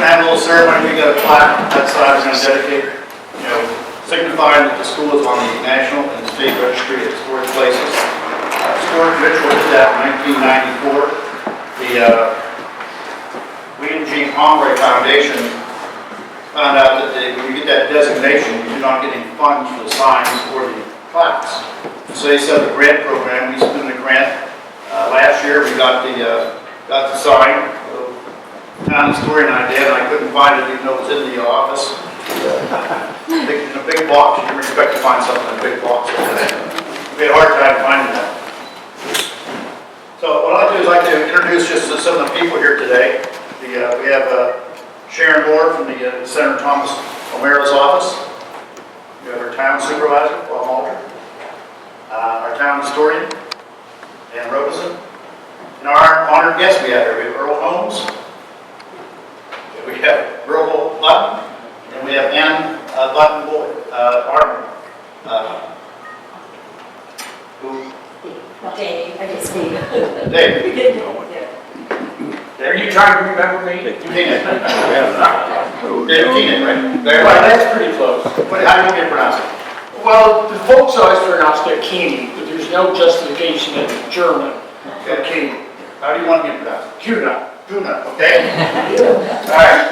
to have a little ceremony. We got a plaque outside we're going to dedicate, signifying that the school is on the national and state registry of historic places. Historic ritual did that in 1994. The William G. Pomeroy Foundation found out that when you get that designation, you do not get any funds for the signs or the plaques. So they set up a grant program. We submitted a grant. Last year we got the sign. Town historian I did, and I couldn't find it even though it was in the office. In a big box. You didn't expect to find something in a big box. We had a hard time finding that. So what I'd like to do is I'd like to introduce just some of the people here today. We have Sharon Moore from the Senator Thomas O'Mara's office. We have our town supervisor, Bob Malter. Our town historian, Dan Robeson. And our honored guest we have here, we have Earl Holmes. We have Merville Button, and we have Ann Button Boyd, Arnold. Dave, I guess Dave. Dave. Are you trying to remember me? Kuehne. Dave Kuehne, right? There. Well, that's pretty close. How do you get pronounced? Well, the folks always pronounce it Kuehne, but there's no justification in German for Kuehne. How do you want to get pronounced? Kuehne. Kuehne, okay? All right.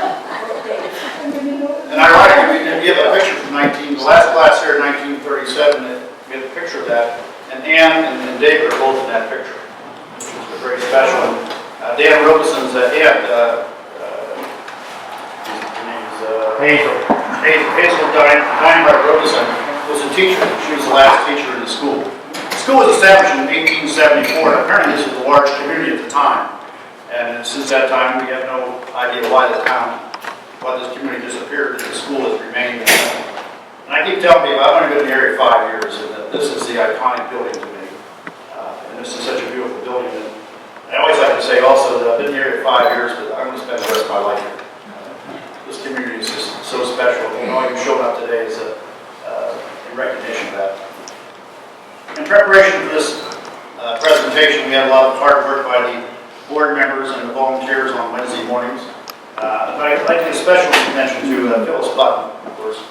And ironically, we have a picture from the last class here in 1937. We have a picture of that. And Ann and David are both in that picture, which is very special. Dan Robeson's aunt, her name is Hazel Dinebart Robeson, was a teacher. She was the last teacher in the school. The school was established in 1874, and apparently this was a large community at the time. And since that time, we have no idea why this community disappeared, but the school has remained. And I keep telling people, I've only been in the area 5 years, and that this is the iconic building to me. And this is such a beautiful building. And I always like to say also that I've been in the area 5 years, but I'm going to spend the rest of my life here. This community is just so special. And all you've shown up today is in recognition of that. In preparation for this presentation, we had a lot of hard work by the board members and the volunteers on Wednesday mornings. But I'd like to give a special mention to Phyllis Button, of course.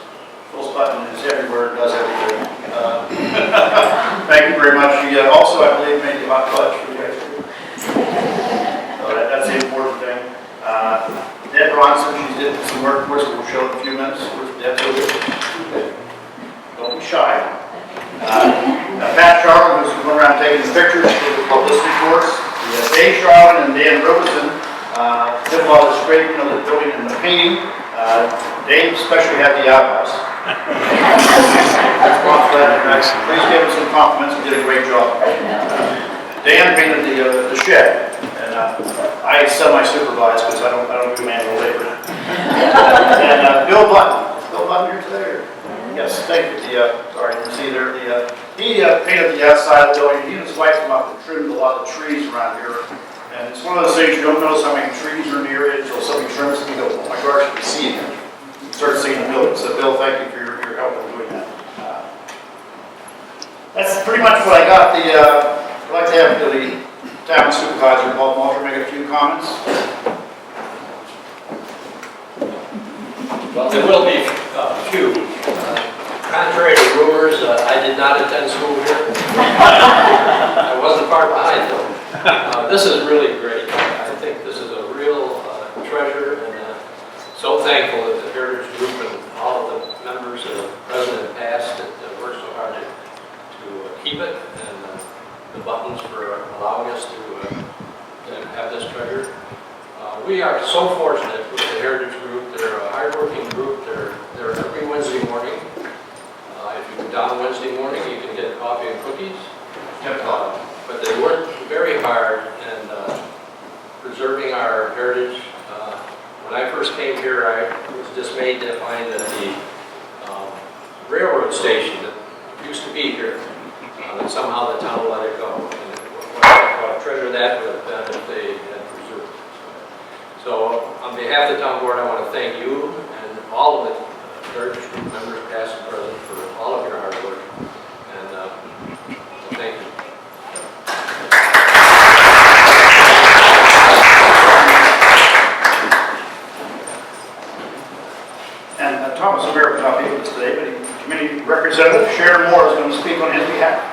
Phyllis Button is everywhere and does everything. Thank you very much. She also, I believe, made the hot fudge for you guys. So that's the important thing. Deb Bronson, she did some work for us. We'll show in a few minutes. Deb's over. Don't be shy. Pat Charlton, who's going around taking the pictures for the publicity course. Dave Charlton and Dan Robeson did a lot of the scraping of the building and the painting. Dave especially had the outhouse. Please give him some compliments. He did a great job. Dan painted the shed, and I semi-supervise because I don't do manual labor. And Bill Button. Is Bill Button here today? Or? Yes, thank you. Sorry, you can see there. He painted the outside of the building. He and his wife come up and trimmed a lot of trees around here. And it's one of those things you don't notice how many trees are in the area until somebody trims it and you go, oh my gosh, you can see it. You start seeing the building. So Bill, thank you for your help in doing that. That's pretty much what I got. I'd like to have the town supervisor, Bob Malter, make a few comments. Well, there will be a few. Contrary to rumors, I did not attend school here. I wasn't far behind though. This is really great. I think this is a real treasure, and so thankful that the Heritage Group and all of the members and the president and past that worked so hard to keep it, and the Buttons for allowing us to have this treasure. We are so fortunate with the Heritage Group. They're a hardworking group. They're every Wednesday morning. If you go down Wednesday morning, you can get coffee and cookies. But they work very hard in preserving our heritage. When I first came here, I was dismayed to find that the railroad station that used to be here, that somehow the town let it go. And what a treasure that would have been if they had preserved it. So on behalf of the town board, I want to thank you and all of the Heritage Group members, past and present, for all of your hard work. And thank you. Sharon Moore is going to speak on his behalf.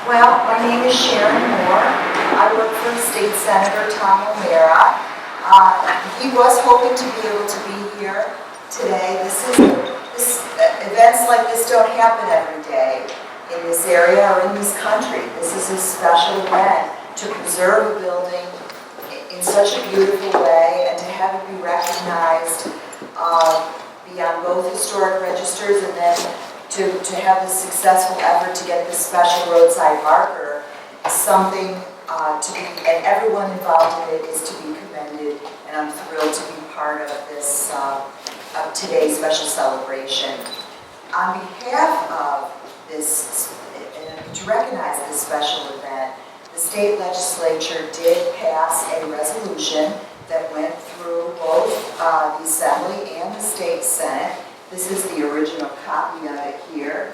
Well, my name is Sharon Moore. I work for State Senator Tom O'Mara. He was hoping to be able to be here today. Events like this don't happen every day in this area or in this country. This is a special event to preserve a building in such a beautiful way and to have it be recognized beyond both historic registers and then to have this successful effort to get this special roadside marker is something and everyone involved in it is to be commended, and I'm thrilled to be part of this, of today's special celebration. On behalf of this, to recognize this special event, the state legislature did pass a resolution that went through both the Assembly and the State Senate. This is the original copy of it here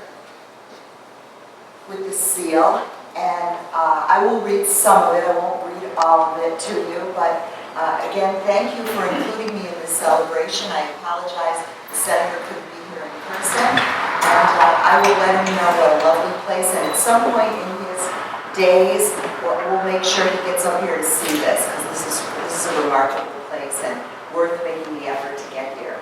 with the seal. And I will read some of it. I won't read all of it to you, but again, thank you for including me in this celebration. I apologize the senator couldn't be here in person, and I will let him know what a lovely place. And at some point in his days, we'll make sure he gets up here to see this, because this is a remarkable place and worth making the effort to get here.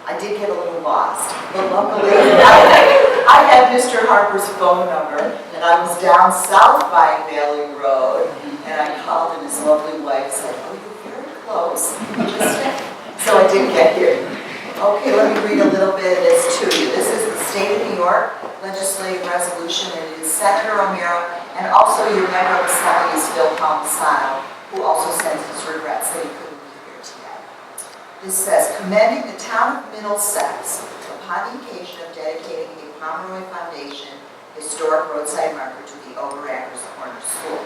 I did get a little lost, but luckily I had Mr. Harper's phone number, and I was down south by Bailey Road, and I called, and his lovely wife said, "Oh, you're very close." So I did get here. Okay, let me read a little bit of this to you. This is the State of New York legislative resolution, and it is Senator O'Mara and also your member of Assembly is Phil Palmisano, who also sends his regrets that he couldn't be here today. This says, commending the town of Middlesex upon the occasion of dedicating a Pomeroy Foundation historic roadside marker to the Overacker's Corner School.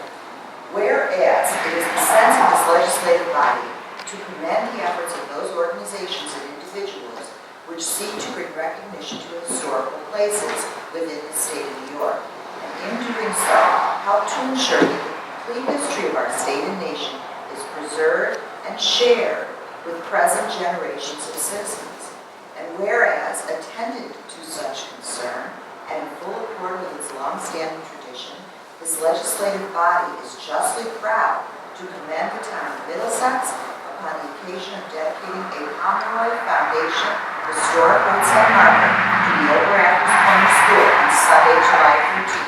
Whereas it is the sense of this legislative body to commend the efforts of those organizations and individuals which seek to bring recognition to historical places within the state of New York, and in doing so, help to ensure that the complete history of our state and nation is preserved and shared with present generations of citizens. And whereas, attendant to such concern, and in full accord with its long-standing tradition, this legislative body is justly proud to commend the town of Middlesex upon the occasion of dedicating a Pomeroy Foundation historic roadside marker to the Overacker Corner School on Sunday, July 13,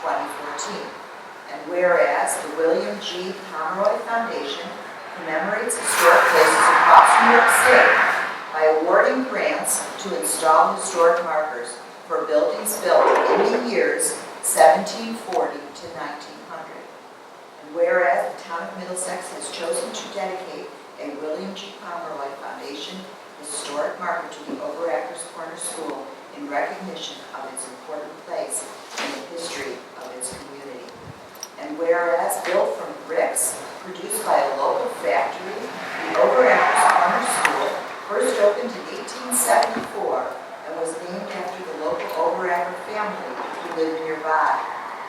2014. And whereas the William G. Pomeroy Foundation commemorates historic places across New York State by awarding grants to install historic markers for buildings built in the years 1740 to 1900. And whereas the town of Middlesex has chosen to dedicate a William G. Pomeroy Foundation historic marker to the Overacker's Corner School in recognition of its important place in the history of its community. And whereas built from bricks produced by a local factory, the Overacker's Corner School first opened in 1874 and was named after the local Overacker family who lived nearby.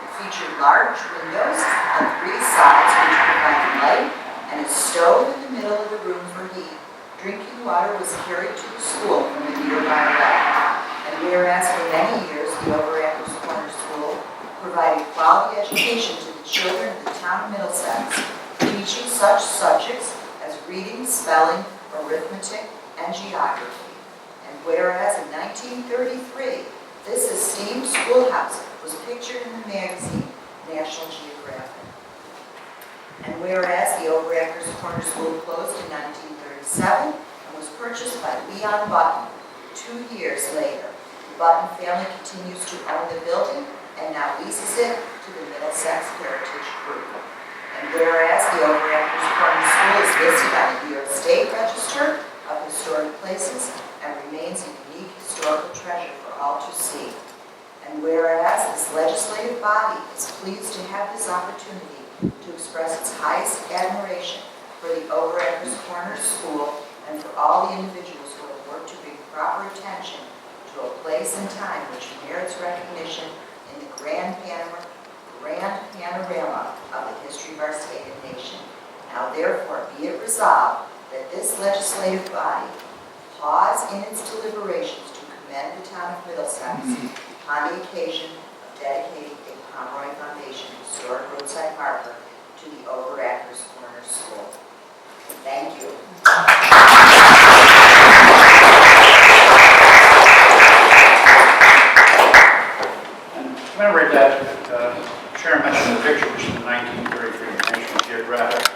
It featured large windows on 3 sides which provided light and a stove in the middle of the room for heat. Drinking water was carried to the school from a nearby well. And whereas for many years the Overacker's Corner School provided quality education to the children of the town of Middlesex, teaching such subjects as reading, spelling, arithmetic, and geography. And whereas in 1933, this esteemed schoolhouse was pictured in the magazine National Geographic. And whereas the Overacker's Corner School closed in 1937 and was purchased by Leon Button 2 years later, the Button family continues to own the building and now leases it to the Middlesex Heritage Group. And whereas the Overacker's Corner School is listed on the New York State Register of Historic Places and remains a unique historical treasure for all to see. And whereas this legislative body is pleased to have this opportunity to express its highest admiration for the Overacker's Corner School and for all the individuals who have worked to bring proper attention to a place and time which merits recognition in the grand panorama of the history of our state and nation. Now therefore be it resolved that this legislative body pause in its deliberations to commend the town of Middlesex on the occasion of dedicating a Pomeroy Foundation historic roadside marker to the Overacker's Corner School. Thank you. And commemorate that, Sharon mentioned the picture, which is the 1933 National Geographic.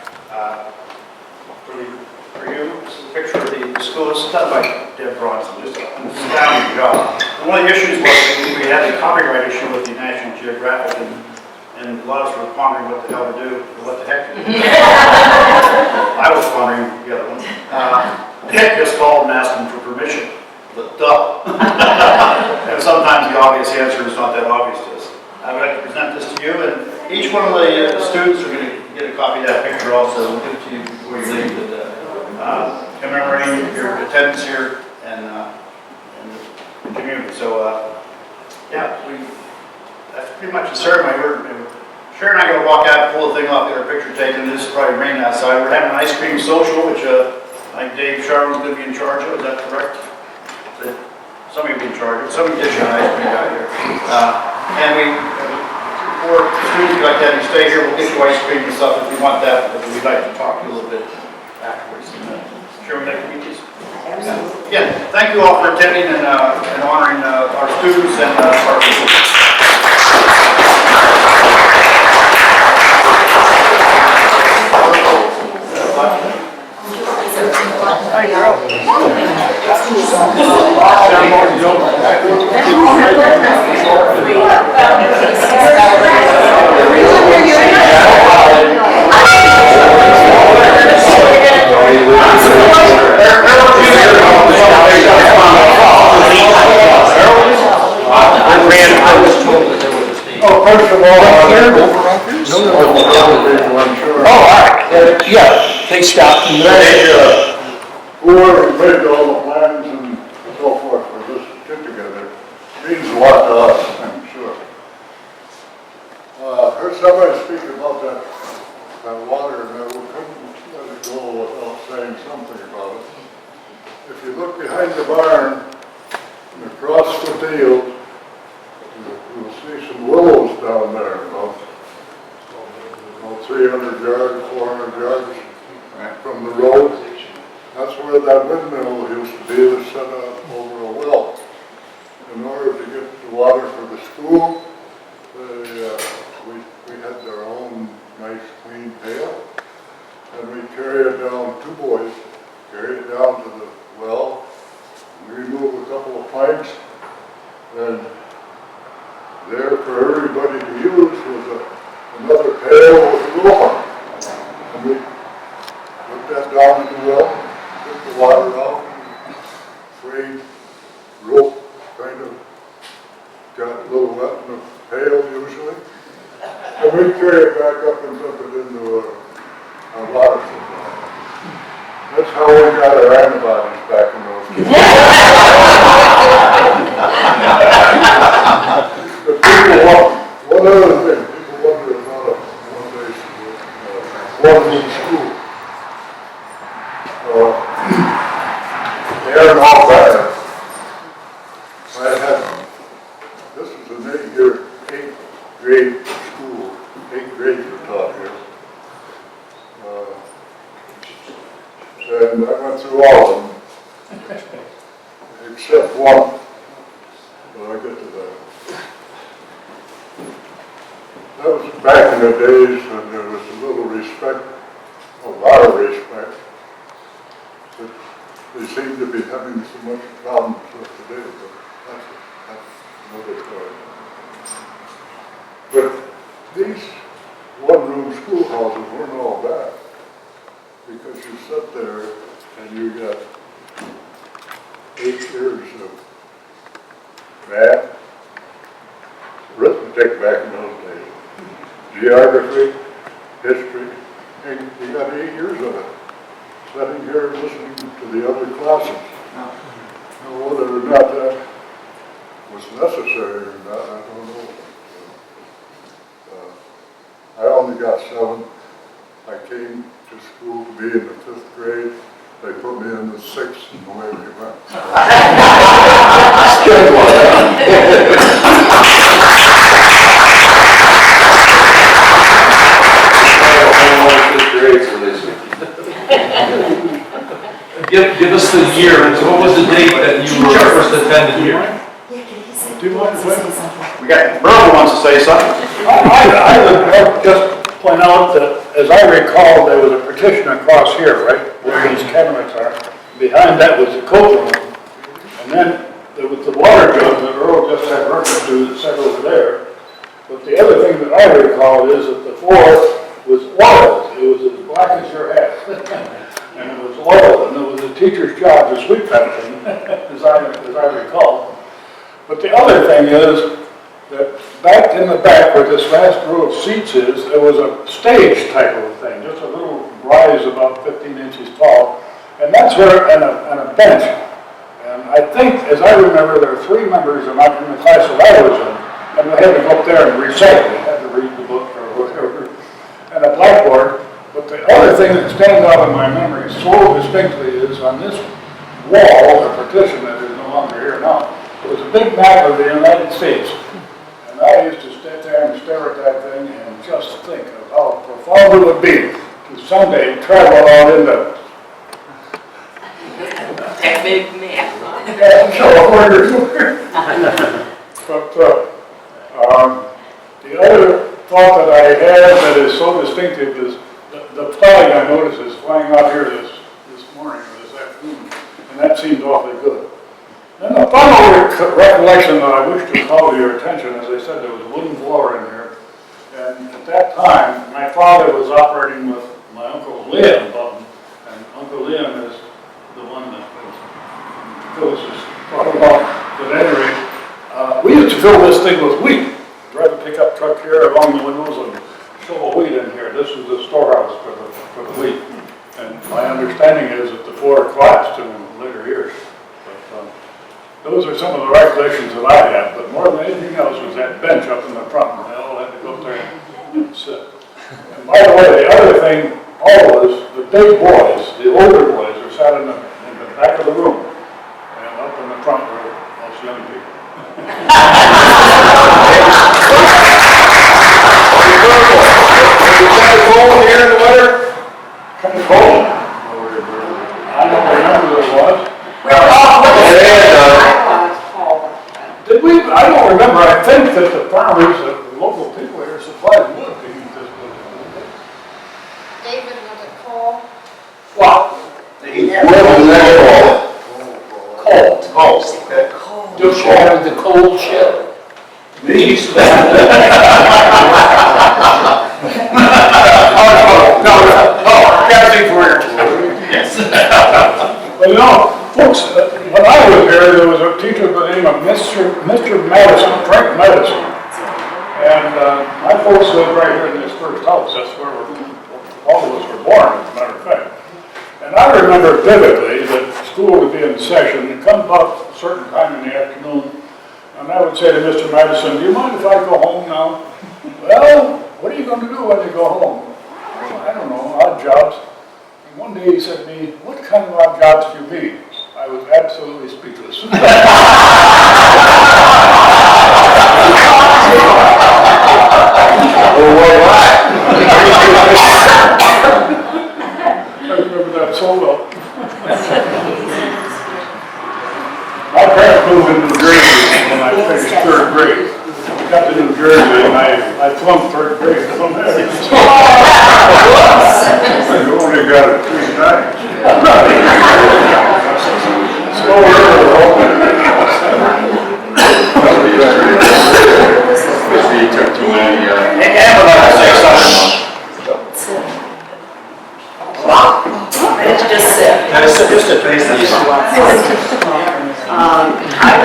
For you, this is a picture of the school. This is done by Deb Bronson, just an astounding job. And one of the issues was we had a copyright issue with the National Geographic, and a lot of us were pondering what the hell to do, or what the heck to do. I was pondering the other one. Dick just called and asked him for permission. But duh. And sometimes the obvious answer is not that obvious to us. I would like to present this to you, and each one of the students are going to get a copy of that picture also. We'll give it to you before you leave. Commemorating your attendance here and the community. So, yeah, that's pretty much the ceremony. Sharon and I are going to walk out, pull the thing off, get our picture taken. This is probably raining outside. We're having an ice cream social, which I think Dave Sharman's going to be in charge of. Is that correct? Somebody will be in charge of it. Somebody did an ice cream out here. And for students like that, you stay here, we'll get you ice cream and stuff if you want that, but we'd like to talk to you a little bit afterwards. Sharon, would you like to meet these? Absolutely. Again, thank you all for attending and honoring our students and our people. Hi, Oh, first of all, all right, yeah, they stopped and whoever made all the plans and so forth for this get together means a lot to us, I'm sure. Heard somebody speak about that water, and we couldn't let it go without saying something about it. If you look behind the barn and across the field, you'll see some willows down there, about 300 yards, 400 yards from the road. That's where that windmill used to be, that set up over a well. In order to get the water for the school, we had our own nice clean pail, and we carry it down, two boys, carry it down to the well, remove a couple of pipes, and there for everybody to use was another pail with water. And we put that down in the well, took the water out, frayed rope kind of got a little wet in the pail usually. And we carry it back up and dump it into a water supply. That's how we got our antibodies back in those days. But one other thing, people wonder about one-room school. They are all better. This is an 8th grade school, 8th grade were taught here. And I went through all of them, except one. But I'll get to that. That was back in the days when there was a little respect, a lot of respect. But they seem to be having so much problems with today, but that's another story. But these one-room schoolhouses weren't all bad, because you sit there and you got 8 years of math, arithmetic back in those days, geography, history, and you got 8 years of it. Sitting here listening to the other classes. Now, whether or not that was necessary or not, I don't know. I only got 7. I came to school to be in the 5th grade, they put me in the 6th and away we went. Give us the year, so what was the date that you were first attended here? Yeah, can he say, Do you mind wants if to I- say something? We got, Merville wants to say something. I would just point out that, as I recall, there was a partition across here, right, where these cabinets are. Behind that was the coat room, and then there was the water jug that Earl just had reference to that sat over there. But the other thing that I recall is that the floor was oiled. It was as black as your hat. And it was oiled, and it was a teacher's job to sweep that thing, as I recall. But the other thing is that back in the back where this last row of seats is, there was a stage type of thing, just a little rise about 15 inches tall. And that's where, and a bench. And I think, as I remember, there were 3 members in the class that I was in, and we had to go up there and recite. We had to read the book or whatever, and a blackboard. But the other thing that stands out in my memory so distinctly is on this wall, the partition that is no longer here now, there was a big map of the United States. And I used to sit there and stare at that thing and just think of how profound it would be to someday travel out into That big man. But the other thought that I had that is so distinctive is the flag I noticed is flying out here this morning or this afternoon, and that seemed awfully good. And the final recollection that I wish to call to your attention, as I said, there was a wooden floor in here, and at that time, my father was operating with my Uncle Liam Button, and Uncle Liam is the one that Phyllis is talking about. But at any rate, we used to fill this thing with wheat, drive a pickup truck here along the windows and shovel wheat in here. This was the storehouse for the wheat. And my understanding is that the floor collapsed in later years. But those are some of the recollections that I have, but more than anything else was that bench up in the front, and they all had to go up there and sit. And by the way, the other thing, always, the big boys, the older boys, are sat in the back of the room, and up in the front were us young people. Cold here in the winter? Kind of cold. I don't remember what it was. Did we, I don't remember, I think that the farmers, the local people here supplied wood to use this building. David, was it cold? Well, Cold. Don't you have the cold shell? Can't think for here. Well, you know, folks, when I was here, there was a teacher by the name of Mr. Madison, Frank Madison. And my folks lived right here in this first house. That's where all of us were born, as a matter of fact. And I remember vividly that school would be in session. It'd come about a certain time in the afternoon, and I would say to Mr. Madison, do you mind if I go home now? Well, what are you going to do when you go home? Well, I don't know, odd jobs. And one day he said to me, what kind of odd jobs do you mean? I was absolutely speechless. I remember that so well. My parents moved to New Jersey when I finished 3rd grade. Got to New Jersey and I flunked 3rd grade from there. You only got it 3 times. So It's just sick. I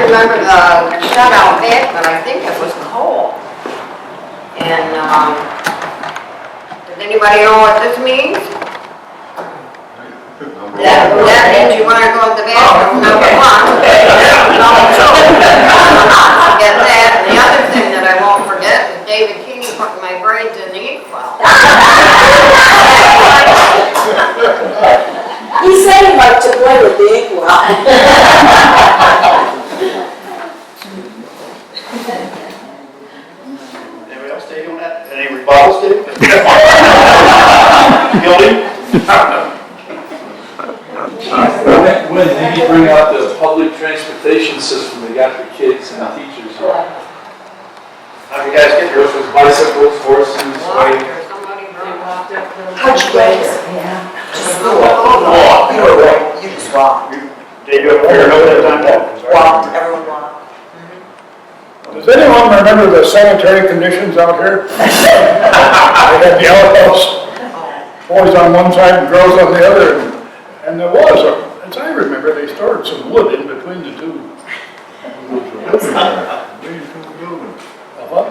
remember the shutout back, but I think it was cold. And, does anybody know what this means? That means you wanna go to the bathroom, number 1. Forget that. And the other thing that I won't forget is David Kuehne putting my braids in the inkwell. He said it like Anybody else take on that? Any rebuttals, Dave? Guilty? When did you bring out the public transportation system, they got the kids and the teachers here? How'd you guys get There yours? was bicycles, horses, Walk, bike. or somebody walked up to the. How'd you get here? To school? You were right, you just walked. Did you ever hear that time? Walked, everyone walked. Does anyone remember the sanitary conditions out here? They had the outhouse, boys on one side and girls on the other, and there was, as I remember, they stored some wood in between the two. What?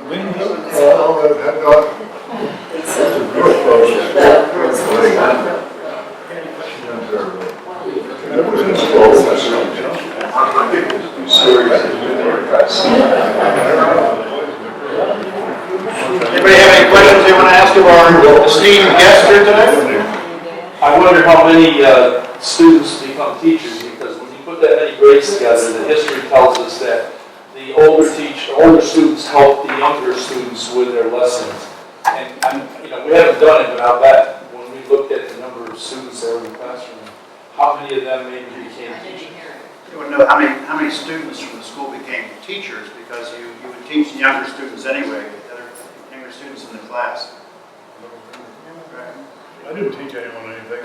Lean to? Well, that had not. That was in school. Anybody have any questions they want to ask of our esteemed guest here today? I wonder how many students become teachers, because when you put that many grades together, the history tells us that the older students help the younger students with their lessons. And we haven't done it, but I'll bet when we looked at the number of students that were in the classroom, how many of them maybe became teachers? You would know how many students from the school became teachers, because you would teach the younger students anyway, the other younger students in the class. I didn't teach anyone anything.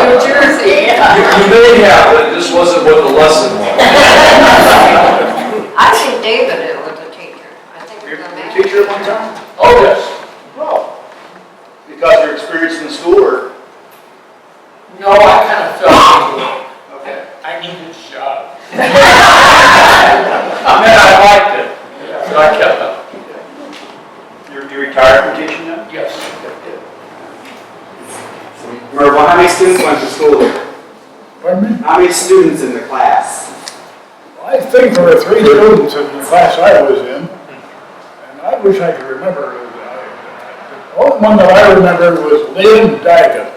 New Jersey. You may have, but this wasn't what the lesson was. I think David was a teacher. I think he You're was a a man. teacher at one time? Oh, yes. Well, because of your experience in the school, or? No, I kind of felt Okay. I needed a job. And then I liked it, so I kept up. You retired from teaching now? Yes. Merville, how many students went to school here? Pardon me? How many students in the class? I think there were 3 students in the class I was in, and I wish I could remember. The only one that I remember was Lynn Daggett.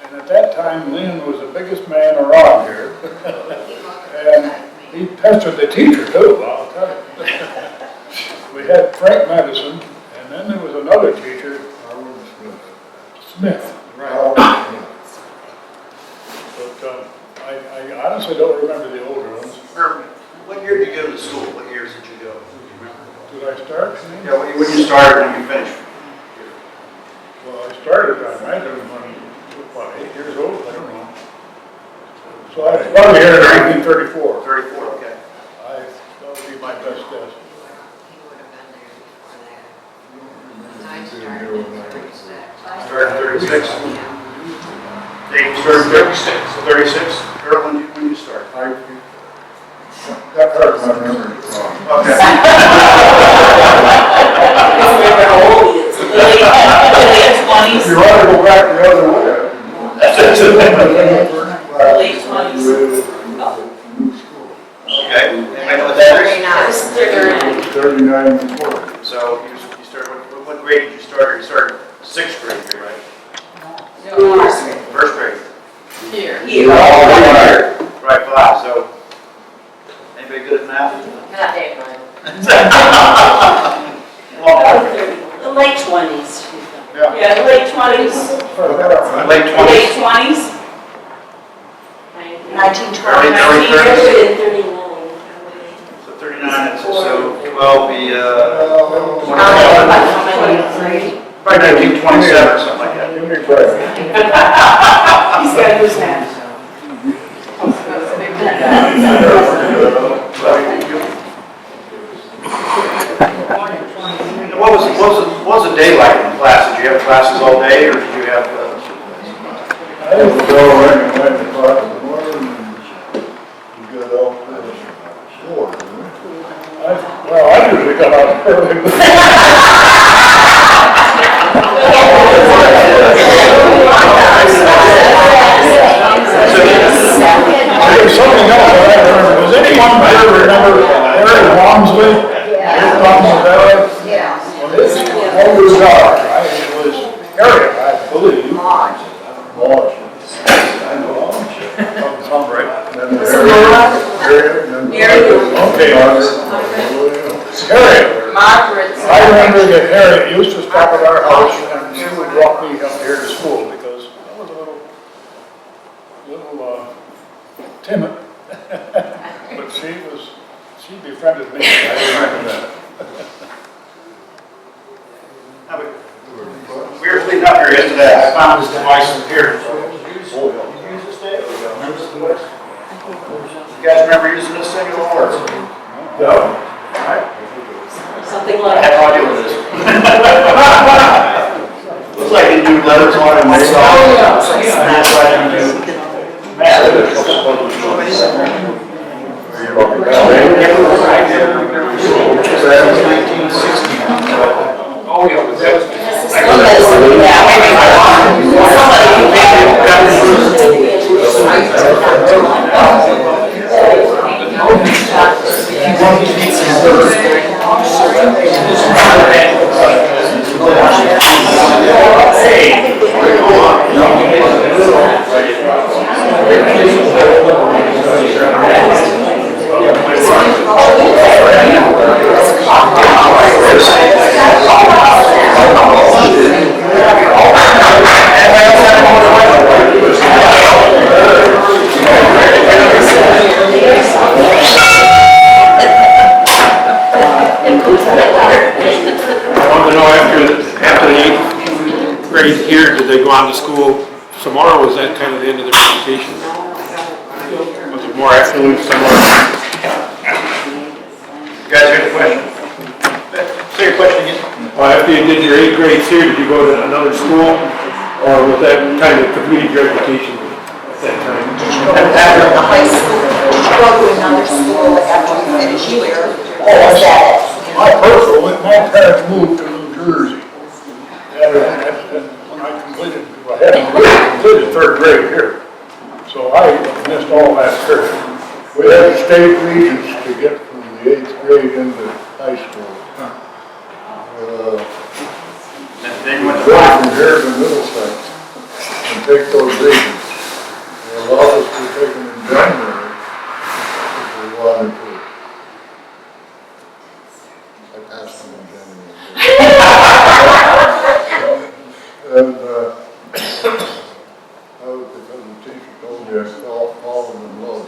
And at that time, Lynn was the biggest man around here. And he pestered the teacher too, I'll tell you. We had Frank Madison, and then there was another teacher, Smith. But I honestly don't remember the older ones. Merville, what year did you go to school? What years did you go? Did I start? Yeah, when you started and you finished? Well, I started, I imagine, when, 8 years old? I don't know. So I started here in 1934. 34, okay. That would be my best guess. He would have been there before that. I started in 36. Started in 36. Dave, you started in 36? 36? Earl, when did you start? That part of my memory is wrong. Okay. If you want to go back the other way. Late 20s. Okay. Anybody know what that is? 39. 39 and 40. So you started, what grade did you start? You started 6th grade here, right? First grade. Here. Right, 5. So, anybody good at math? Not Dave, right? The late 20s. Yeah. Yeah, late 20s. Late 20s. Late 20s. 1920. Early 30s. 39. So 39, so 12 be, probably 1927 or something like that. Give me a break. He's got to use that. What was the day like in class? Did you have classes all day, or did you have? I used to go right and went to class in the morning and you get out to the floor. Well, I usually got out early. There's something else that I remember. Does anyone here remember Harry Walmsley? Yeah. His Walmsley Valley? Yeah. Well, his older daughter, I used to stop at our house and she would walk me up here to school because I was a little timid. But she befriended me. I remember that. We were cleaning up here yesterday, I found this device here. Did you use this, Dave? Remember this device? You guys remember using this thing at all? No. All right. Something I like. had no idea what it is. Looks like you do letters on it. Oh, yeah, but that was. Here, did they go on to school tomorrow, or was that kind of the end of their education? Was it more afternoon somewhere? You guys hear the question? Say your question again. After you did your 8th grades here, did you go to another school, or was that kind of completed your education at that time? After the high school, did you go to another school after you finished here? Or was that it? My parents moved to New Jersey. And when I hadn't completed 3rd grade here. So I missed all that period. We had state regents to get from the 8th grade into high school. Then you went to Go Plaque. from here to Middlesex and take those regents. They allowed us to take them in January if we wanted to. I passed them in January. And that was because the teacher told me I fallen in love.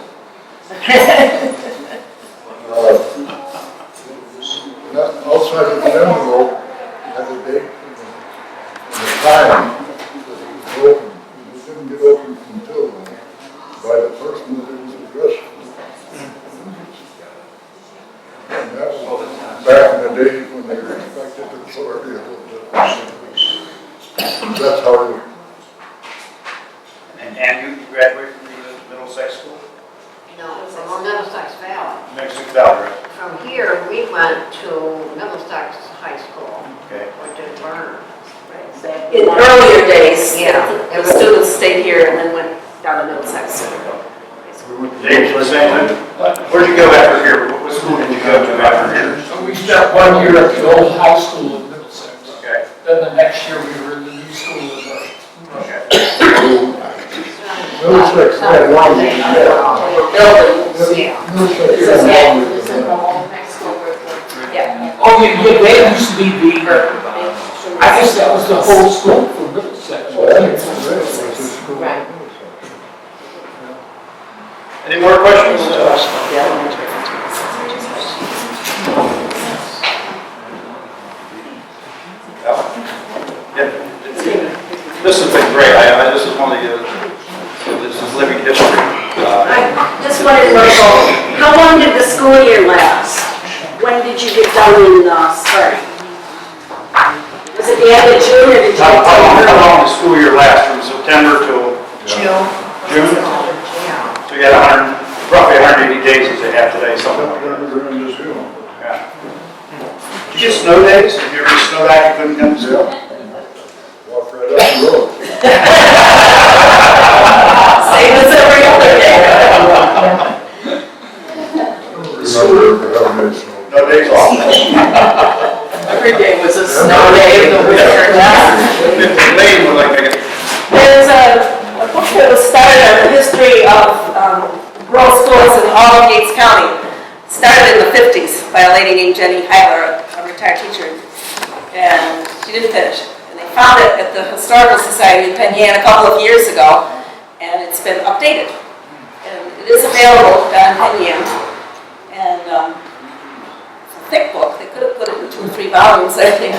Outside of the envelope had a date and the time that it was open. It didn't get open until then by the person that it was addressed to. And that was back in the days when they respected authority a little bit. That's how it. And you graduated from the Middlesex School? No, from Middlesex Valley. Middlesex Valley, right? From here, we went to Middlesex High School, Okay. which is Vernon. In earlier days, Yeah. the students stayed here and then went down to Middlesex. Dave, let's say, where'd you go after here? What school did you go to after here? So we spent 1 year at the old high school in Middlesex. Okay. Then the next year we were in the new school in Vernon. Okay. Middlesex had one. Buildings, yeah. Middlesex had one. Yeah. Oh, yeah, that used to be I guess that was the whole school for Middlesex. Right. Any more questions? This has been great. This is one of the, this is living history. I just wanted to know, how long did the school year last? When did you get done in spring? Was it the end of June or did you get How done? long the school year lasts, from September till June. June? So you had roughly 180 days as they have today, something like that. Yeah. Did you get snow days? If you ever get snowed out, you couldn't come to school? Walk right up the road. Same as every other day. No days off. Every day was a snow day in the winter. Lane would like to get. There's a book that was started on the history of rural schools in all of Gates County. Started in the 50s by a lady named Jenny Heiler, a retired teacher. And She didn't finish it. And they found it at the Historical Society in Penn Yan a couple of years ago, and it's been updated. And it is available down in Penn Yan. And it's a thick book. They could have put it in 2 or 3 volumes, I think.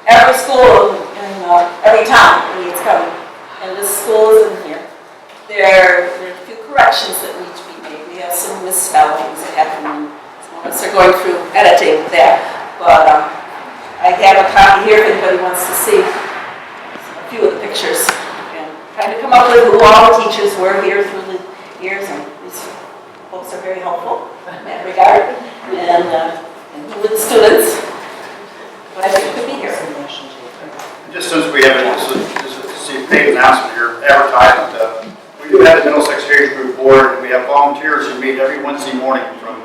Every school in every town needs coming. And this school is in here. There are a few corrections that need to be made. We have some misspellings that happen, and some of us are going through editing that. But I have a copy here if anybody wants to see a few of the pictures. And trying to come up with who all the teachers were here through the years, and these folks are very helpful in that regard. And who were the students. Glad you could be here. Just since we have a paid announcement here, advertisement, we do have the Middlesex Heritage Group Board, and we have volunteers who meet every Wednesday morning from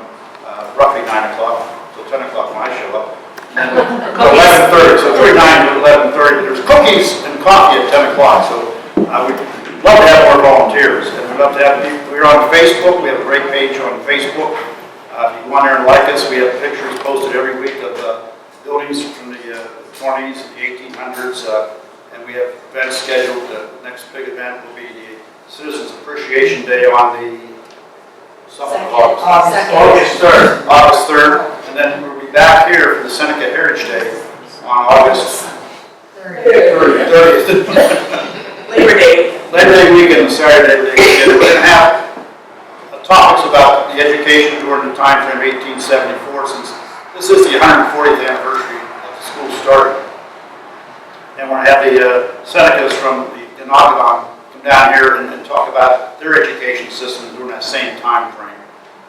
roughly 9 o'clock till 10 o'clock when I show up. And 11:30, so 9 to 11:30. There's cookies and coffee at 10 o'clock, so we'd love to have more volunteers. And we'd love to have people. We're on Facebook. We have a great page on Facebook. If you go on there and like us, we have pictures posted every week of buildings from the 20s and the 1800s, and we have events scheduled. The next big event will be the Citizens Appreciation Day on the August 3rd. August 3rd, and then we'll be back here for the Seneca Heritage Day on August 30th. Labor Day. Labor Day weekend, Saturday weekend. We're going to have topics about the education during the time frame 1874, since this is the 140th anniversary of the school started. And we're going to have the Senecas from the Okanagan come down here and talk about their education system during that same time frame.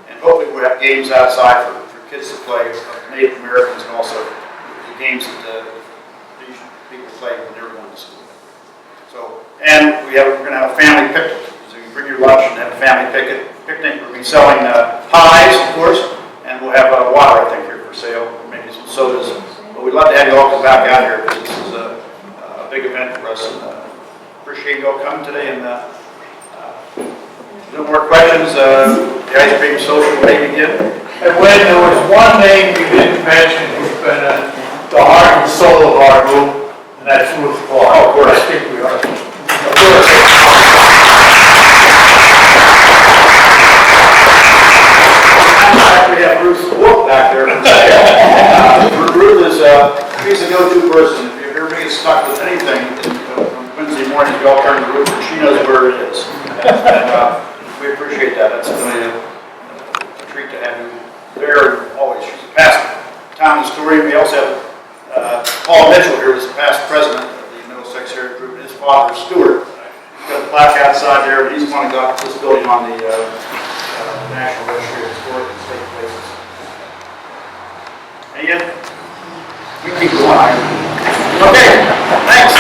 And hopefully we'll have games outside for kids to play, Native Americans, and also the games that these people play when they're going to school. So, and we're going to have a family picnic. So you bring your lunch and have a family picnic. We'll be selling pies, of course, and we'll have water, I think, here for sale, maybe some sodas. But we'd love to have you all come back out here, because this is a big event for us. And appreciate you all coming today. And no more questions. The ice cream social may begin. And when there was one name you didn't mention who's been the heart and soul of our group, and that's Ruth Clark. Oh, of course. I think we are. Of course. We have Ruth's book back there. Ruth is she's a go-to person. If everybody gets stuck with anything on Wednesday morning, you all turn to Ruth, and she knows where it is. And we appreciate that. That's really a treat to have you there. Always, she's a past town historian. We also have Paul Mitchell here, who's the past president of the Middlesex Heritage Group, and his father, Stuart. He's got a plaque outside there, and he's the one who got this building on the National Registry of Historic and State Places. And yet, we keep going. Okay, thanks.